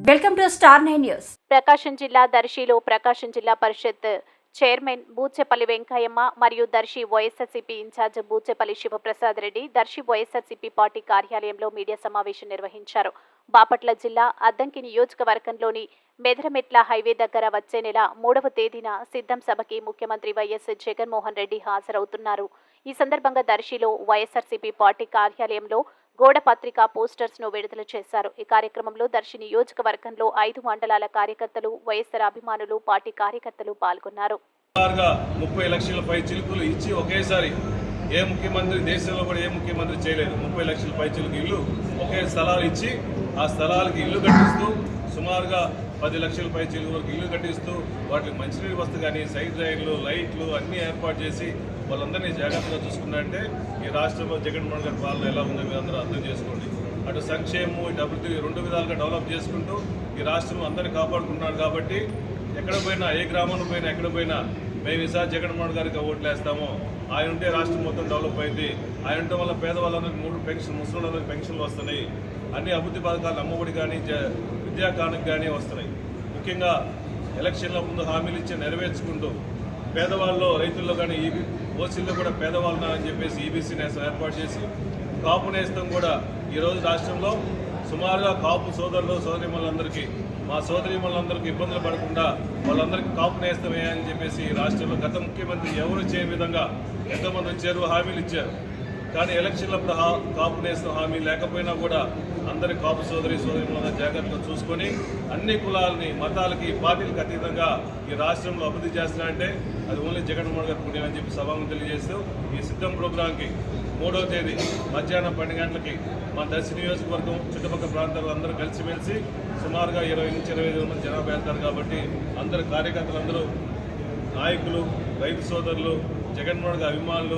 Welcome to Star 9 News. Prakasam జిల్లా దర్శిలో Prakasam Zilla Parishad chairman Buchepalli Venkayamma మరియు Darsi YSRCP incharge Buchepalli Sivaprasad Reddy Darsi YSRCP party కార్యాలయంలో మీడియా సమావేశం నిర్వహించారు. బాపట్ల జిల్లా అద్దంకి నియోజకవర్గంలోని మెదరమెట్ల హైవే దగ్గర వచ్చే నెల 3వ తేదీన సిద్ధం సభకి ముఖ్యమంత్రి వైఎస్ జగన్మోహన్ రెడ్డి హాజరవుతున్నారు. ఈ సందర్భంగా దర్శిలో వైఎస్ఆర్సీపీ పార్టీ కార్యాలయంలో గోడ పత్రిక పోస్టర్స్ ను విడుదల చేశారు. ఈ కార్యక్రమంలో దర్శి నియోజకవర్గంలో 5 మండలాల కార్యకర్తలు, వైఎస్ఆర్ అభిమానులు, పార్టీ కార్యకర్తలు పాల్గొన్నారు. 30 లక్షల పై చిలుకులు ఇచ్చి ఒకేసారి ఏ ముఖ్యమంత్రి దేశంలో కూడా ఏ ముఖ్యమంత్రి చేయలేదు. 30 లక్షల పై చిలుకు ఇల్లు ఒకే స్థలాలు ఇచ్చి ఆ స్థలాలకి ఇల్లు కట్టిస్తూ సుమారుగా 10 లక్షల పై చిలుకు వరకు ఇల్లు కట్టిస్తూ వాటికి మంచినీరు వస్తు కానీ సైడ్ డ్రైన్లు, లైట్లు అన్నీ ఏర్పాటు చేసి వాళ్ళందరినీ జాగ్రత్తగా చూసుకున్నారంటే ఈ రాష్ట్రంలో జగన్మోహన్ గారి పాలన ఎలా ఉందో మీరు అందరూ అర్థం చేసుకోండి. అటు సంక్షేమం, ఇటు అభివృద్ధి 2 విధాలుగా డెవలప్ చేసుకుంటూ ఈ రాష్ట్రం అందరినీ కాపాడుకుంటున్నాడు. కాబట్టి ఎక్కడ పోయినా, ఏ గ్రామంలో పోయినా, ఎక్కడ పోయినా మేము ఈసారి జగన్మోహన్ గారికి ఓట్లు వేస్తామో ఆయన ఉంటే రాష్ట్రం మొత్తం డెవలప్ అయింది. ఆయన ఉండటం వల్ల పేదవాళ్ళందరికీ 3 పెన్షన్, ముసలిళ్ళందరికీ పెన్షన్లు వస్తున్నాయి. అన్ని అభివృద్ధి పథకాలు అమ్మఒడి కానీ విద్యాకానికి కానీ వస్తున్నాయి. ముఖ్యంగా ఎలక్షన్ల ముందు హామీలు ఇచ్చి నెరవేర్చుకుంటూ పేదవాళ్ళు, రైతుల్లో కానీ ఓసీల్లో కూడా పేదవాళ్ళు అని చెప్పేసి ఈబీసీ నేస్తం ఏర్పాటు చేసి కాపు నేస్తం కూడా ఈరోజు రాష్ట్రంలో సుమారుగా కాపు సోదరులు, సోదరిమణులందరికీ, మా సోదరిమణులందరికీ ఇబ్బందులు పడకుండా వాళ్ళందరికీ కాపు నేస్తమే అని చెప్పేసి రాష్ట్రంలో గత ముఖ్యమంత్రి ఎవరు చేయని విధంగా ఎంతోమంది వచ్చారు, హామీలు ఇచ్చారు. కానీ ఎలక్షన్లప్పుడు కాపు నేస్తం హామీ లేకపోయినా కూడా అందరి కాపు సోదరిమణులను జాగ్రత్తగా చూసుకొని అన్ని కులాలని, మతాలకి, పార్టీలకు అతీతంగా ఈ రాష్ట్రంలో అభివృద్ధి చేస్తున్నారంటే అది ఓన్లీ జగన్మోహన్ గారి పుణ్యం అని చెప్పి సభను తెలియజేస్తూ ఈ సిద్ధం ప్రోగ్రాంకి 3వ తేదీ మధ్యాహ్నం 12 గంటలకి మా దర్శి నియోజకవర్గం చుట్టుపక్కల ప్రాంతాల్లో అందరూ కలిసిమెలిసి సుమారుగా 20 నుంచి 25 మంది జనాభా వెళ్తారు. కాబట్టి అందరు కార్యకర్తలందరూ, నాయకులు, రైతు సోదరులు, జగన్మోహన్ గారి అభిమానులు